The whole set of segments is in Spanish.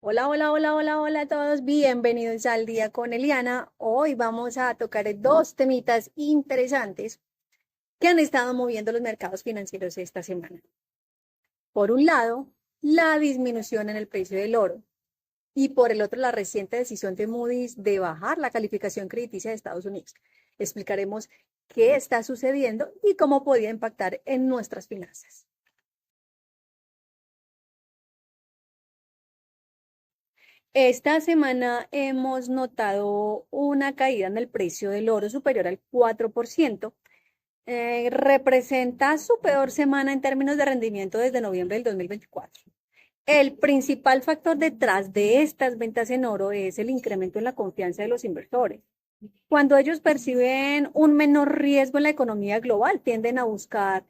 Hola, hola, hola, hola, hola a todos. Bienvenidos al día con Eliana. Hoy vamos a tocar dos temitas interesantes que han estado moviendo los mercados financieros esta semana. Por un lado, la disminución en el precio del oro y por el otro, la reciente decisión de Moody's de bajar la calificación crediticia de Estados Unidos. Explicaremos qué está sucediendo y cómo podría impactar en nuestras finanzas. Esta semana hemos notado una caída en el precio del oro superior al 4%. Representa su peor semana en términos de rendimiento desde noviembre del 2024. El principal factor detrás de estas ventas en oro es el incremento en la confianza de los inversores. Cuando ellos perciben un menor riesgo en la economía global, tienden a buscar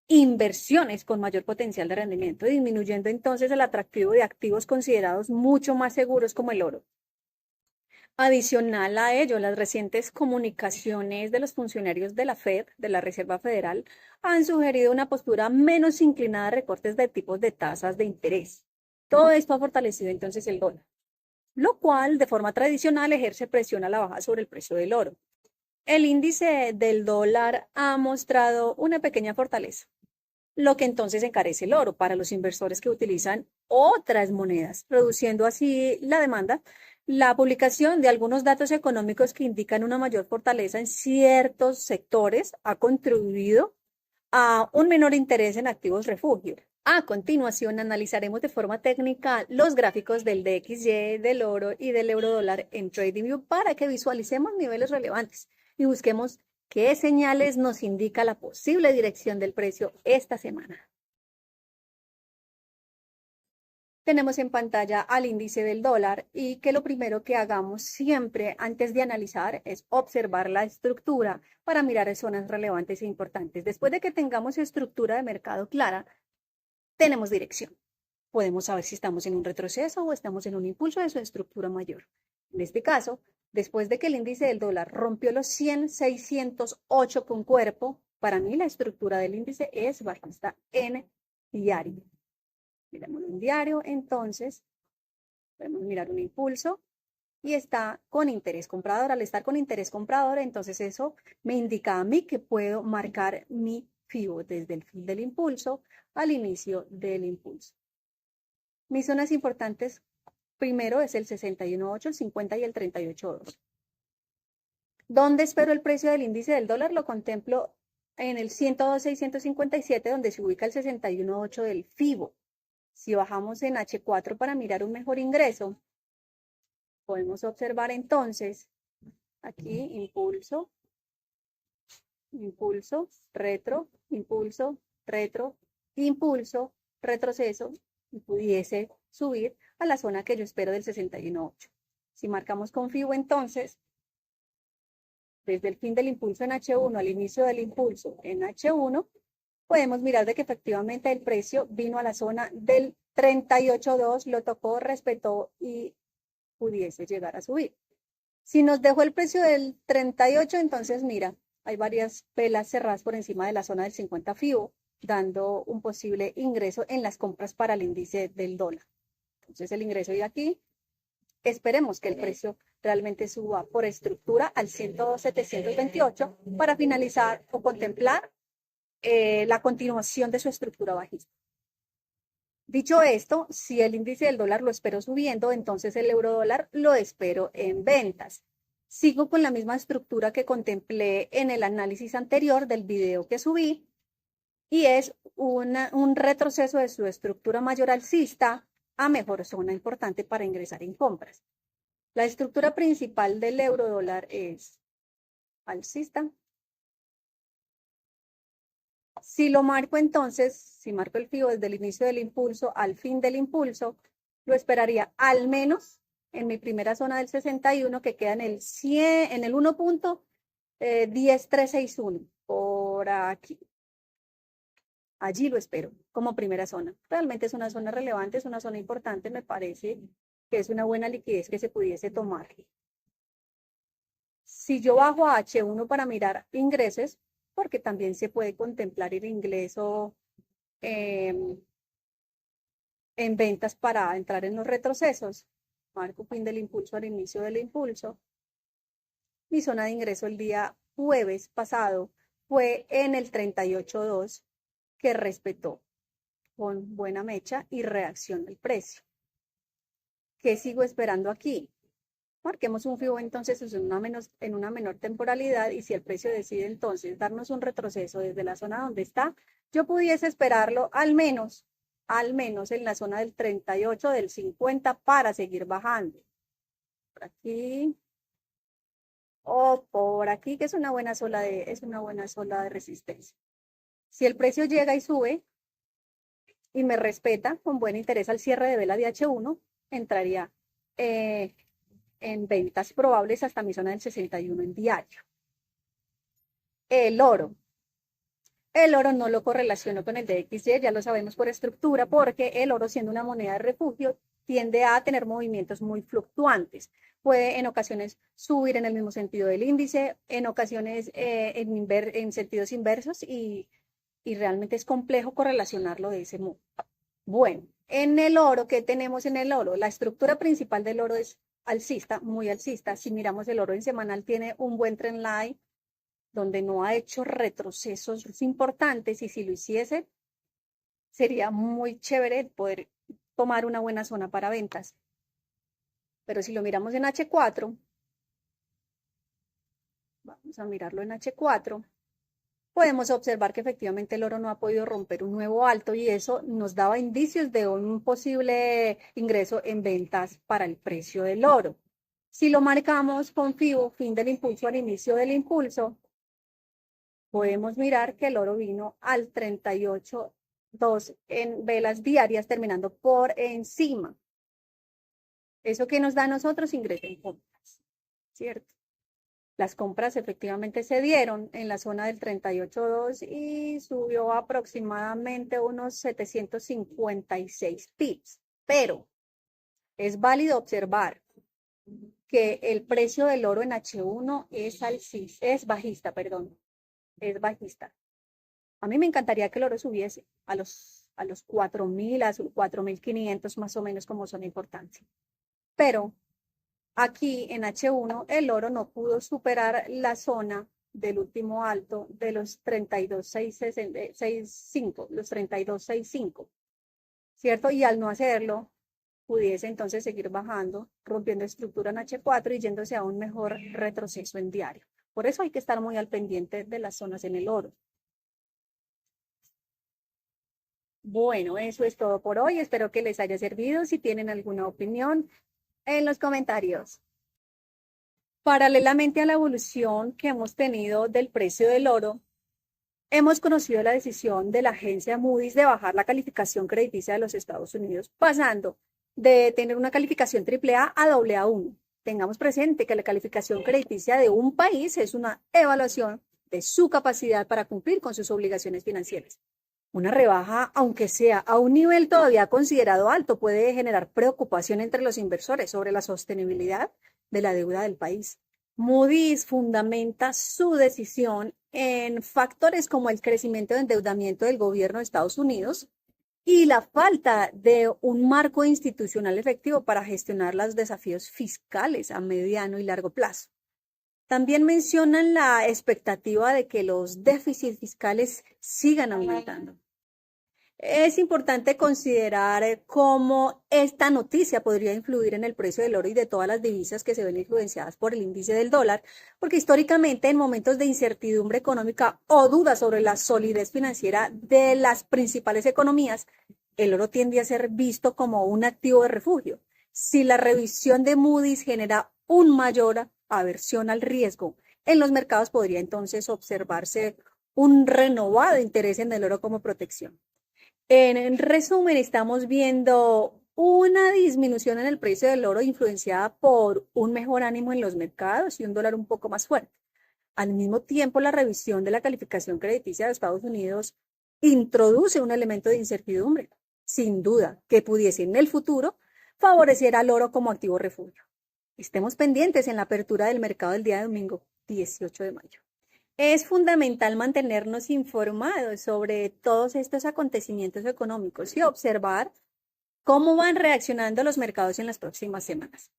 inversiones con mayor potencial de rendimiento, disminuyendo entonces el atractivo de activos considerados mucho más seguros como el oro. Adicional a ello, las recientes comunicaciones de los funcionarios de la Fed, de la Reserva Federal, han sugerido una postura menos inclinada a recortes de tipos de tasas de interés. Todo esto ha fortalecido entonces el dólar, lo cual de forma tradicional ejerce presión a la baja sobre el precio del oro. El índice del dólar ha mostrado una pequeña fortaleza, lo que entonces encarece el oro para los inversores que utilizan otras monedas, reduciendo así la demanda. La publicación de algunos datos económicos que indican una mayor fortaleza en ciertos sectores ha contribuido a un menor interés en activos refugio. A continuación, analizaremos de forma técnica los gráficos del DXY, del oro y del eurodólar en TradingView para que visualicemos niveles relevantes y busquemos qué señales nos indica la posible dirección del precio esta semana. Tenemos en pantalla al índice del dólar y que lo primero que hagamos siempre antes de analizar es observar la estructura para mirar zonas relevantes e importantes. Después de que tengamos estructura de mercado clara, tenemos dirección. Podemos saber si estamos en un retroceso o estamos en un impulso de su estructura mayor. En este caso, después de que el índice del dólar rompió los 100,608 con cuerpo, para mí la estructura del índice es bajista en diario. Miramos un diario, entonces podemos mirar un impulso y está con interés comprador. Al estar con interés comprador, entonces eso me indica a mí que puedo marcar mi FIBO desde el fin del impulso al inicio del impulso. Mis zonas importantes primero es el 61.8, el 50 y el 38.2. ¿Dónde espero el precio del índice del dólar? Lo contemplo en el 112 y 157, donde se ubica el 61.8 del FIBO. Si bajamos en H4 para mirar un mejor ingreso, podemos observar entonces aquí impulso, impulso, retro, impulso, retro, impulso, retroceso y pudiese subir a la zona que yo espero del 61.8. Si marcamos con FIBO entonces, desde el fin del impulso en H1 al inicio del impulso en H1, podemos mirar de que efectivamente el precio vino a la zona del 38.2, lo tocó, respetó y pudiese llegar a subir. Si nos dejó el precio del 38, entonces mira, hay varias velas cerradas por encima de la zona del 50 FIBO, dando un posible ingreso en las compras para el índice del dólar. Entonces el ingreso de aquí, esperemos que el precio realmente suba por estructura al 102,728 para finalizar o contemplar la continuación de su estructura bajista. Dicho esto, si el índice del dólar lo espero subiendo, entonces el euro dólar lo espero en ventas. Sigo con la misma estructura que contemplé en el análisis anterior del video que subí y es un retroceso de su estructura mayor alcista a mejor zona importante para ingresar en compras. La estructura principal del euro dólar es alcista. Si lo marco entonces, si marco el FIBO desde el inicio del impulso al fin del impulso, lo esperaría al menos en mi primera zona del 61 que queda en el 100, en el 1.10361, por aquí. Allí lo espero como primera zona. Realmente es una zona relevante, es una zona importante, me parece que es una buena liquidez que se pudiese tomar. Si yo bajo a H1 para mirar ingresos, porque también se puede contemplar el ingreso en ventas para entrar en los retrocesos. Marco fin del impulso al inicio del impulso. Mi zona de ingreso el día jueves pasado fue en el 38.2, que respetó con buena mecha y reacción del precio. ¿Qué sigo esperando aquí? Marquemos un FIBO entonces en una menor temporalidad, y si el precio decide entonces darnos un retroceso desde la zona donde está, yo pudiese esperarlo al menos en la zona del 38, del 50, para seguir bajando. Por aquí o por aquí, que es una buena zona de resistencia. Si el precio llega y sube y me respeta con buen interés al cierre de vela de H1, entraría en ventas probables hasta mi zona del 61 en diario. El oro. El oro no lo correlaciono con el DXY, ya lo sabemos por estructura, porque el oro, siendo una moneda de refugio, tiende a tener movimientos muy fluctuantes. Puede en ocasiones subir en el mismo sentido del índice, en ocasiones en sentidos inversos, y realmente es complejo correlacionarlo de ese modo. Bueno, en el oro, ¿qué tenemos en el oro? La estructura principal del oro es alcista, muy alcista. Si miramos el oro en semanal, tiene un buen trend line donde no ha hecho retrocesos importantes, y si lo hiciese, sería muy chévere poder tomar una buena zona para ventas. Pero si lo miramos en H4, vamos a mirarlo en H4, podemos observar que efectivamente el oro no ha podido romper un nuevo alto, y eso nos daba indicios de un posible ingreso en ventas para el precio del oro. Si lo marcamos con FIBO, fin del impulso al inicio del impulso, podemos mirar que el oro vino al 38.2 en velas diarias, terminando por encima. ¿Eso que nos da a nosotros? Ingreso en compras, ¿cierto? Las compras efectivamente se dieron en la zona del 38.2 y subió aproximadamente unos 756 pips. Pero es válido observar que el precio del oro en H1 es bajista, perdón, es bajista. A mí me encantaría que el oro subiese a los 4.000, a 4.500 más o menos como zona importante. Pero aquí en H1 el oro no pudo superar la zona del último alto de los 32.665, los 32.65, ¿cierto? Y al no hacerlo, pudiese entonces seguir bajando, rompiendo estructura en H4 y yéndose a un mejor retroceso en diario. Por eso hay que estar muy al pendiente de las zonas en el oro. Bueno, eso es todo por hoy. Espero que les haya servido. Si tienen alguna opinión, en los comentarios. Paralelamente a la evolución que hemos tenido del precio del oro, hemos conocido la decisión de la agencia Moody's de bajar la calificación crediticia de los Estados Unidos, pasando de tener una calificación AAA a AA1. Tengamos presente que la calificación crediticia de un país es una evaluación de su capacidad para cumplir con sus obligaciones financieras. Una rebaja, aunque sea a un nivel todavía considerado alto, puede generar preocupación entre los inversores sobre la sostenibilidad de la deuda del país. Moody's fundamenta su decisión en factores como el crecimiento de endeudamiento del gobierno de Estados Unidos y la falta de un marco institucional efectivo para gestionar los desafíos fiscales a mediano y largo plazo. También mencionan la expectativa de que los déficits fiscales sigan aumentando. Es importante considerar cómo esta noticia podría influir en el precio del oro y de todas las divisas que se ven influenciadas por el índice del dólar, porque históricamente en momentos de incertidumbre económica o duda sobre la solidez financiera de las principales economías, el oro tiende a ser visto como un activo de refugio. Si la revisión de Moody's genera una mayor aversión al riesgo en los mercados, podría entonces observarse un renovado interés en el oro como protección. En resumen, estamos viendo una disminución en el precio del oro influenciada por un mejor ánimo en los mercados y un dólar un poco más fuerte. Al mismo tiempo, la revisión de la calificación crediticia de Estados Unidos introduce un elemento de incertidumbre, sin duda, que pudiese en el futuro favorecer al oro como activo refugio. Estemos pendientes en la apertura del mercado del día de domingo 18 de mayo. Es fundamental mantenernos informados sobre todos estos acontecimientos económicos y observar cómo van reaccionando los mercados en las próximas semanas.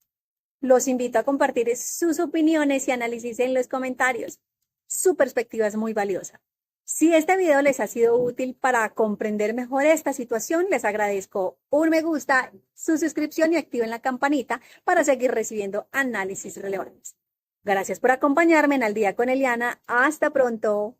Los invito a compartir sus opiniones y análisis en los comentarios. Su perspectiva es muy valiosa. Si este video les ha sido útil para comprender mejor esta situación, les agradezco un me gusta, su suscripción y activen la campanita para seguir recibiendo análisis relevantes. Gracias por acompañarme en Al Día con Eliana. Hasta pronto.